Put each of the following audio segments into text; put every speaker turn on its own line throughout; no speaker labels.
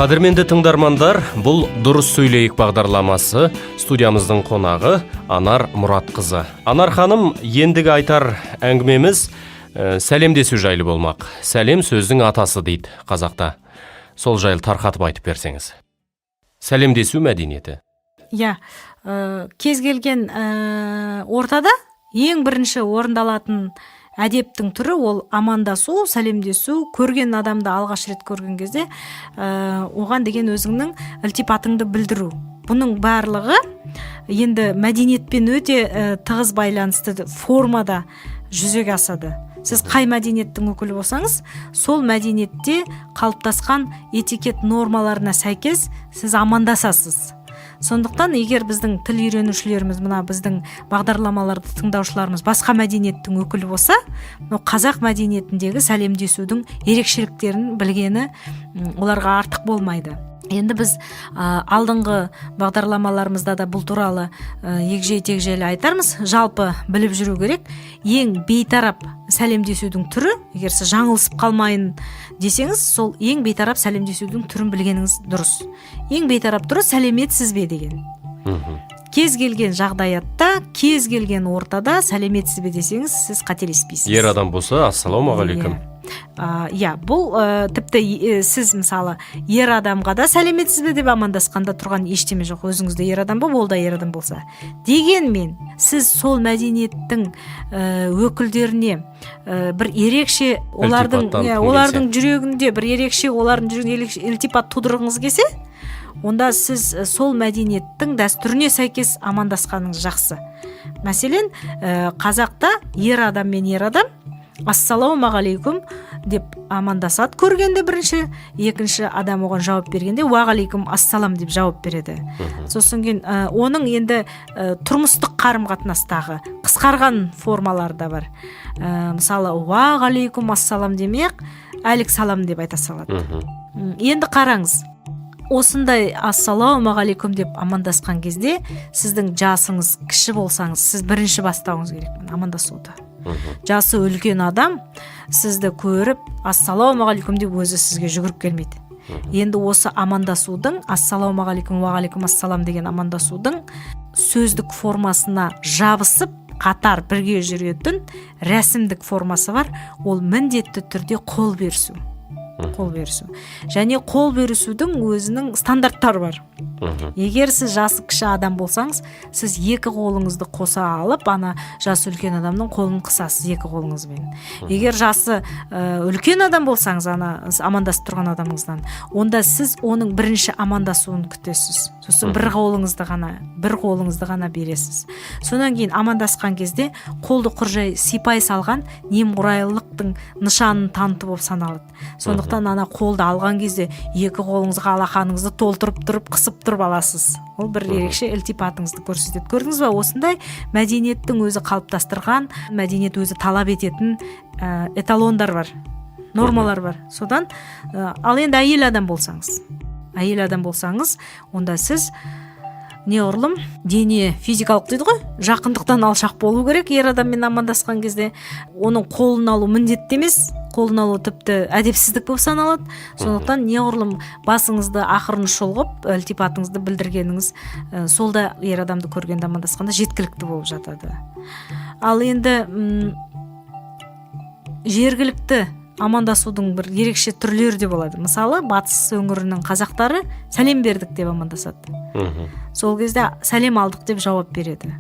Қадірменді тыңдармандар, бұл «Дұрыс сөйлейік» бағдарламасы. Студиямыздың қонағы Анар Мұратқызы. Анар ханым, ендігі айтар әңгімеміз сәлемдесу жайлы болмақ. Сәлем сөздің атасы дейді қазақта. Сол жайлы тарқатып айтып берсеңіз. Сәлемдесу мәдениеті.
Кез келген ортада ең бірінші орындалатын әдептің түрі ол амандасу, сәлемдесу. Көрген адамды алғаш рет көрген кезде оған деген өзіңнің ілтипатыңды білдіру. Бұның барлығы енді мәдениетпен өте тығыз байланысты формада жүзеге асады. Сіз қай мәдениеттің өкілі болсаңыз, сол мәдениетте қалыптасқан этикет нормаларына сәйкес сіз амандасасыз. Сондықтан егер біздің тіл үйренушілеріміз, мына біздің бағдарламаларды тыңдаушыларымыз басқа мәдениеттің өкілі болса, қазақ мәдениетіндегі сәлемдесудің ерекшеліктерін білгені оларға артық болмайды. Енді біз алдыңғы бағдарламаларымызда да бұл туралы егжей-тегжейлі айтармыз. Жалпы біліп жүру керек. Ең бейтарап сәлемдесудің түрі, егер сіз жаңылысып қалмайын десеңіз, сол ең бейтарап сәлемдесудің түрін білгеніңіз дұрыс. Ең бейтарап түрі сәлеметсіз бе деген. Кез келген жағдаятта, кез келген ортада сәлеметсіз бе десеңіз, сіз қателеспейсіз.
Ер адам болса, ассалаумағалейкум.
Бұл тіпті сіз мысалы ер адамға да сәлеметсіз бе деп амандасқанда тұрған ештеме жоқ. Өзіңізде ер адам бол, ол да ер адам болса. Дегенмен сіз сол мәдениеттің өкілдеріне бір ерекше олардың жүрегінде бір ерекше олардың жүрегінде ілтипат тудырғыңыз келсе, онда сіз сол мәдениеттің дәстүріне сәйкес амандасқаныңыз жақсы. Мәселен, қазақта ер адам мен ер адам ассалаумағалейкум деп амандасады көргенде бірінші, екінші адам оған жауап бергенде уағалейкум ассалам деп жауап береді. Сосын кейін оның енді тұрмыстық қарым-қатынастағы қысқарған формалары да бар. Мысалы, уағалейкум ассалам демек, әлік салам деп айта салады. Енді қараңыз, осындай ассалаумағалейкум деп амандасқан кезде сіздің жасыңыз кіші болсаңыз, сіз бірінші бастауыңыз керек амандасуды. Жасы үлкен адам сізді көріп ассалаумағалейкум деп өзі сізге жүгіріп келмейді. Енді осы амандасудың, ассалаумағалейкум уағалейкум ассалам деген амандасудың сөздік формасына жабысып қатар бірге жүретін рәсімдік формасы бар. Ол міндетті түрде қол берісу. Және қол берісудің өзінің стандарттары бар. Егер сіз жасы кіші адам болсаңыз, сіз екі қолыңызды қоса алып, ана жасы үлкен адамның қолын қысасыз екі қолыңызбен. Егер жасы үлкен адам болсаңыз, ана амандасып тұрған адамыңыздан, онда сіз оның бірінші амандасуын күтесіз. Сосын бір қолыңызды ғана бересіз. Сонан кейін амандасқан кезде қолды құржай сипай салған немқұрайлылықтың нышанын таныту болып саналады. Сондықтан ана қолды алған кезде екі қолыңызға алақаныңызды толтырып тұрып, қысып тұрып аласыз. Ол бір ерекше ілтипатыңызды көрсетеді. Көрдіңіз бе, осындай мәдениеттің өзі қалыптастырған, мәдениет өзі талап ететін эталондар бар, нормалар бар. Содан, ал енді әйел адам болсаңыз, онда сіз неғұрлым дене физикалық дейді ғой, жақындықтан алшақ болу керек. Ер адаммен амандасқан кезде оның қолын алу міндетті емес, қолын алу тіпті әдепсіздік болып саналады. Сондықтан неғұрлым басыңызды ақырын шұлғып, ілтипатыңызды білдіргеніңіз сол да ер адамды көргенде амандасқанда жеткілікті болып жатады. Ал енді жергілікті амандасудың бір ерекше түрлері де болады. Мысалы, батыс өңірінің қазақтары сәлем бердік деп амандасады. Сол кезде сәлем алдық деп жауап береді.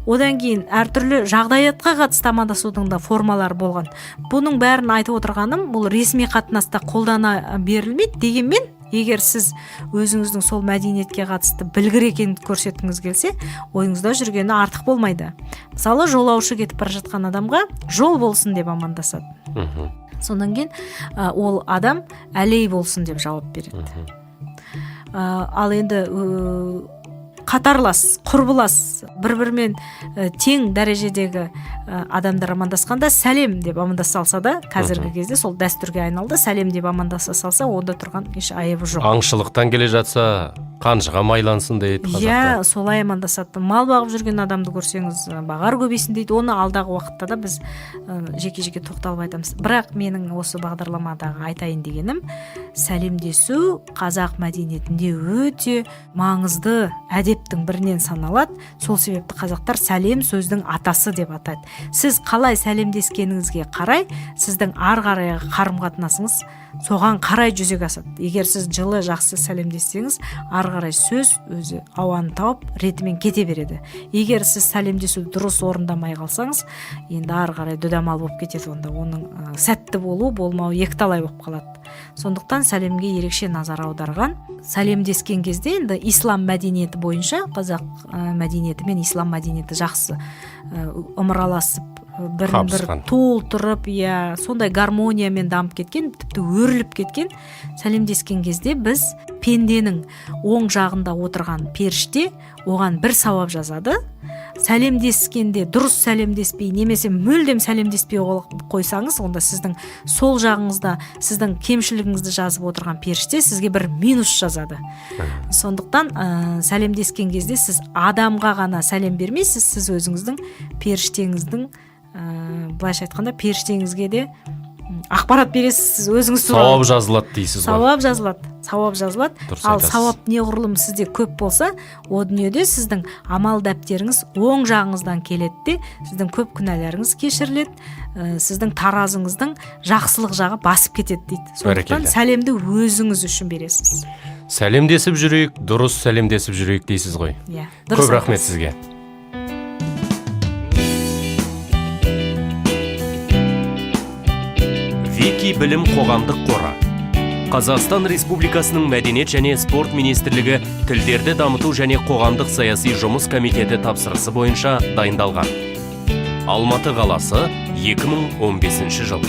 Одан кейін әртүрлі жағдаятқа қатысты амандасудың да формалары болған. Бұның бәрін айтып отырғаным, бұл ресми қатынаста қолдана берілмейді. Дегенмен, егер сіз өзіңіздің сол мәдениетке қатысты білгір екенін көрсеткіңіз келсе, ойыңызда жүргені артық болмайды. Мысалы, жолаушы кетіп бара жатқан адамға жол болсын деп амандасады. Сонан кейін ол адам әлей болсын деп жауап береді. Ал енді қатарлас, құрбылас, бір-бірімен тең дәрежедегі адамдар амандасқанда сәлем деп амандаса салса да, қазіргі кезде сол дәстүрге айналды. Сәлем деп амандаса салса, онда тұрған еш айыбы жоқ.
Аңшылықтан келе жатса, қанжыға майлансын дейді қазақта.
Солай амандасады. Мал бағып жүрген адамды көрсеңіз, бағар көбейсін дейді. Оны алдағы уақытта да біз жеке-жеке тоқталып айтамыз. Бірақ менің осы бағдарламадағы айтайын дегенім, сәлемдесу қазақ мәдениетінде өте маңызды әдептің бірінен саналады. Сол себепті қазақтар сәлем сөздің атасы деп атайды. Сіз қалай сәлемдескеніңізге қарай, сіздің ар қарайғы қарым-қатынасыңыз соған қарай жүзеге асады. Егер сіз жылы жақсы сәлемдессеңіз, ар қарай сөз өзі ауаны тауып ретімен кете береді. Егер сіз сәлемдесуді дұрыс орындамай қалсаңыз, енді ар қарай дүдамал болып кетеді, онда оның сәтті болу болмауы екіталай болып қалады. Сондықтан сәлемге ерекше назар аударған. Сәлемдескен кезде енді ислам мәдениеті бойынша, қазақ мәдениеті мен ислам мәдениеті жақсы ымыраласып, бірін-бір толтырып, сондай гармониямен дамып кеткен, тіпті өріліп кеткен. Сәлемдескен кезде біз пенденің оң жағында отырған періште оған бір сауап жазады. Сәлемдескенде дұрыс сәлемдеспей, немесе мүлдем сәлемдеспей қойсаңыз, онда сіздің сол жағыңызда сіздің кемшілігіңізді жазып отырған періште сізге бір минус жазады. Сондықтан сәлемдескен кезде сіз адамға ғана сәлем бермейсіз, сіз өзіңіздің періштеңіздің, былайша айтқанда, періштеңізге де ақпарат бересіз, сіз өзіңіз туралы.
Сауап жазылады дейсіз ғой. Сауап жазылады.
Ал сауап неғұрлым сізде көп болса, о дүниеде сіздің амал дәптеріңіз оң жағыңыздан келеді де, сіздің көп күнәларыңыз кешіріледі, сіздің таразыңыздың жақсылық жағы басып кетеді дейді. Сондықтан сәлемді өзіңіз үшін бересіз.
Сәлемдесіп жүрейік, дұрыс сәлемдесіп жүрейік дейсіз ғой. Көп рахмет сізге. Вики білім қоғамдық қоры. Қазақстан Республикасының Мәдениет және спорт министрлігі тілдерді дамыту және қоғамдық саяси жұмыс комитеті тапсырысы бойынша дайындалған. Алматы қаласы, 2015 жыл.